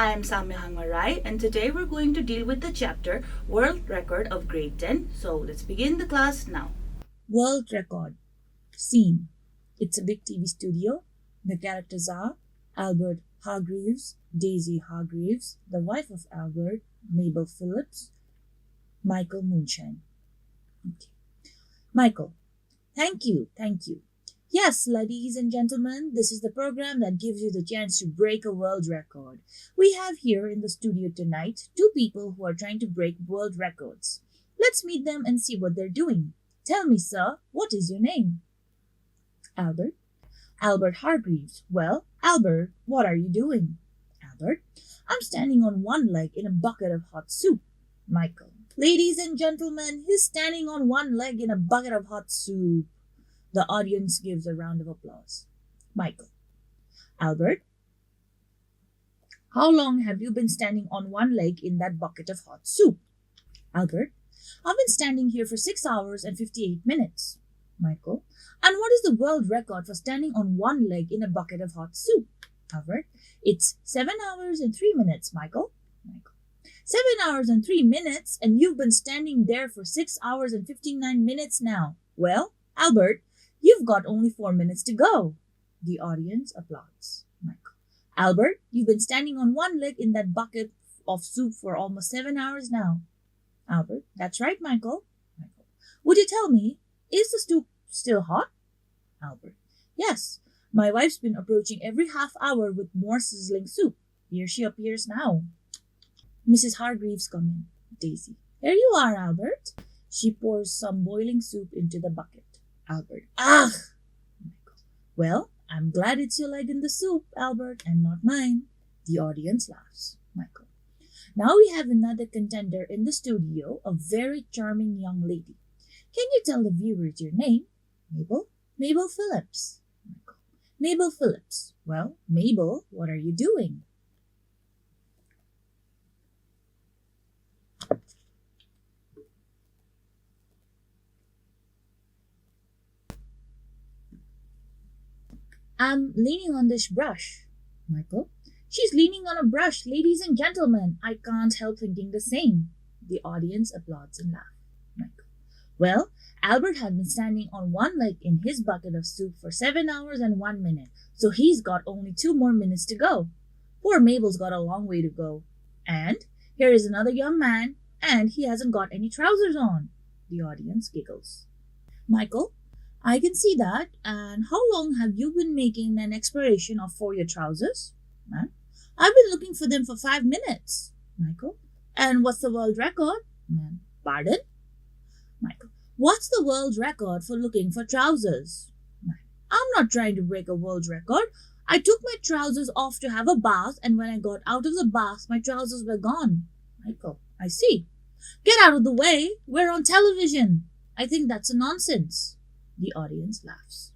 I am Samyo Hangma Rai, and today we're going to deal with the chapter World Record of Grade 10. So let's begin the class now. World record. Scene. It's a big TV studio. The characters are Albert Hargreaves, Daisy Hargreaves, the wife of Albert, Mabel Phillips, Michael Moonshine. Okay. Michael. Thank you. Yes, ladies and gentlemen, this is the program that gives you the chance to break a world record. We have here in the studio tonight two people who are trying to break world records. Let's meet them and see what they're doing. Tell me, sir, what is your name? Albert. Albert Hargreaves. Well, Albert, what are you doing? Albert. I'm standing on one leg in a bucket of hot soup. Michael. Ladies and gentlemen, he's standing on one leg in a bucket of hot soup. The audience gives a round of applause. Michael. Albert. How long have you been standing on one leg in that bucket of hot soup? Albert. I've been standing here for 6 hours and 58 minutes. Michael. And what is the world record for standing on one leg in a bucket of hot soup? Albert. It's 7 hours and 3 minutes, Michael. Michael. 7 hours and 3 minutes, and you've been standing there for 6 hours and 59 minutes now. Well, Albert, you've got only 4 minutes to go. The audience applauds. Michael. Albert, you've been standing on one leg in that bucket of soup for almost 7 hours now. Albert. That's right, Michael. Michael. Would you tell me, is the soup still hot? Albert. Yes. My wife's been approaching every half hour with more sizzling soup. Here she appears now. Mrs. Hargreaves come in. Daisy. Here you are, Albert. She pours some boiling soup into the bucket. Albert. Ugh! Michael. Well, I'm glad it's your leg in the soup, Albert, and not mine. The audience laughs. Michael. Now we have another contender in the studio, a very charming young lady. Can you tell the viewers your name? Mabel? Mabel Phillips. Michael. Mabel Phillips. Well, Mabel, what are you doing? I'm leaning on this brush. Michael. She's leaning on a brush, ladies and gentlemen. I can't help thinking the same. The audience applauds and laughs. Michael. Well, Albert had been standing on one leg in his bucket of soup for 7 hours and 1 minute, so he's got only 2 more minutes to go. Poor Mabel's got a long way to go. And here is another young man, and he hasn't got any trousers on. The audience giggles. Michael. I can see that. And how long have you been making an exploration for your trousers? Man. I've been looking for them for 5 minutes. Michael. And what's the world record? Man. Pardon? Michael. What's the world record for looking for trousers? Man. I'm not trying to break a world record. I took my trousers off to have a bath, and when I got out of the bath, my trousers were gone. Michael. I see. Get out of the way. We're on television. I think that's a nonsense. The audience laughs.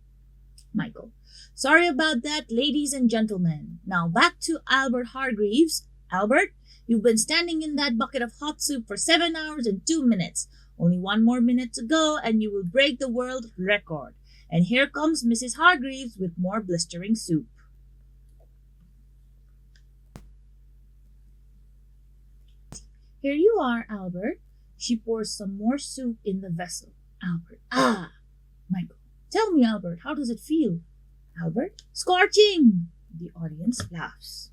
Michael. Sorry about that, ladies and gentlemen. Now back to Albert Hargreaves. Albert, you've been standing in that bucket of hot soup for 7 hours and 2 minutes. Only 1 more minute to go and you will break the world record. And here comes Mrs. Hargreaves with more blistering soup. Here you are, Albert. She pours some more soup in the vessel. Albert. Ah! Michael. Tell me, Albert, how does it feel? Albert. Scorching! The audience laughs.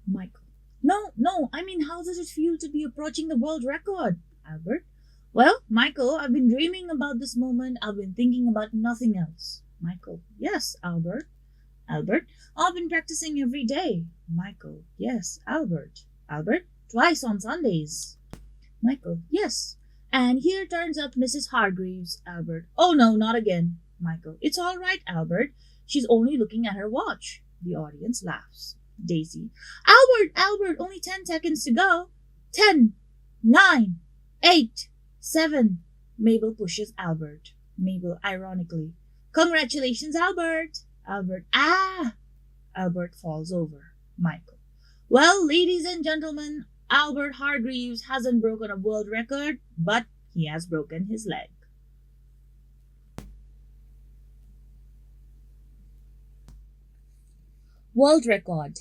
Michael. No, I mean, how does it feel to be approaching the world record? Albert. Well, Michael, I've been dreaming about this moment. I've been thinking about nothing else. Michael. Yes, Albert. Albert. I've been practicing every day. Michael. Yes, Albert. Albert. Twice on Sundays. Michael. Yes. And here turns up Mrs. Hargreaves. Albert. Oh no, not again. Michael. It's all right, Albert. She's only looking at her watch. The audience laughs. Daisy. Albert, only 10 seconds to go. 10, 9, 8, 7. Mabel pushes Albert. Mabel ironically. Congratulations, Albert. Albert. Ah! Albert falls over. Michael. Well, ladies and gentlemen, Albert Hargreaves hasn't broken a world record, but he has broken his leg. World record.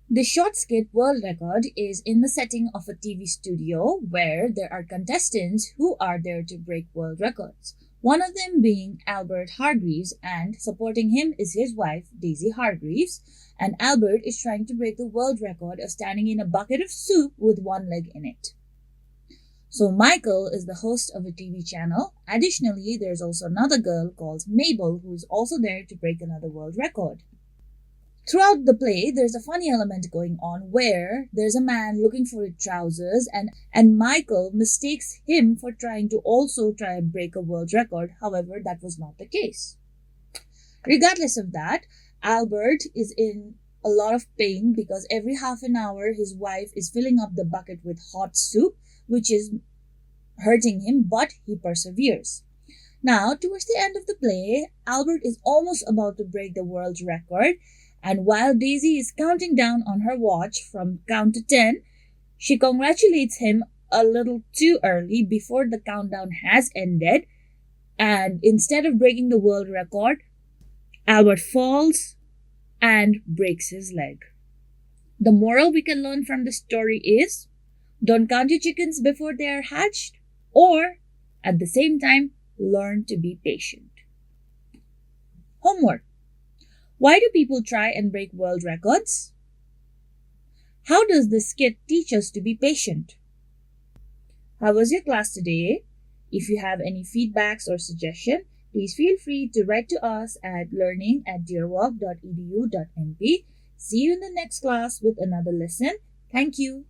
The short skit World Record is in the setting of a TV studio where there are contestants who are there to break world records. One of them being Albert Hargreaves, and supporting him is his wife, Daisy Hargreaves. And Albert is trying to break the world record of standing in a bucket of soup with one leg in it. So Michael is the host of a TV channel. Additionally, there's also another girl called Mabel who is also there to break another world record. Throughout the play, there's a funny element going on where there's a man looking for his trousers and Michael mistakes him for trying to also try and break a world record. However, that was not the case. Regardless of that, Albert is in a lot of pain because every half an hour his wife is filling up the bucket with hot soup, which is hurting him, but he perseveres. Now, towards the end of the play, Albert is almost about to break the world record. And while Daisy is counting down on her watch from count to 10, she congratulates him a little too early before the countdown has ended. And instead of breaking the world record, Albert falls and breaks his leg. The moral we can learn from the story is, don't count your chickens before they are hatched, or at the same time, learn to be patient. Homework. Why do people try and break world records? How does this skit teach us to be patient? How was your class today? If you have any feedbacks or suggestions, please feel free to write to us at learning@dearwalk.edu.np. See you in the next class with another lesson. Thank you.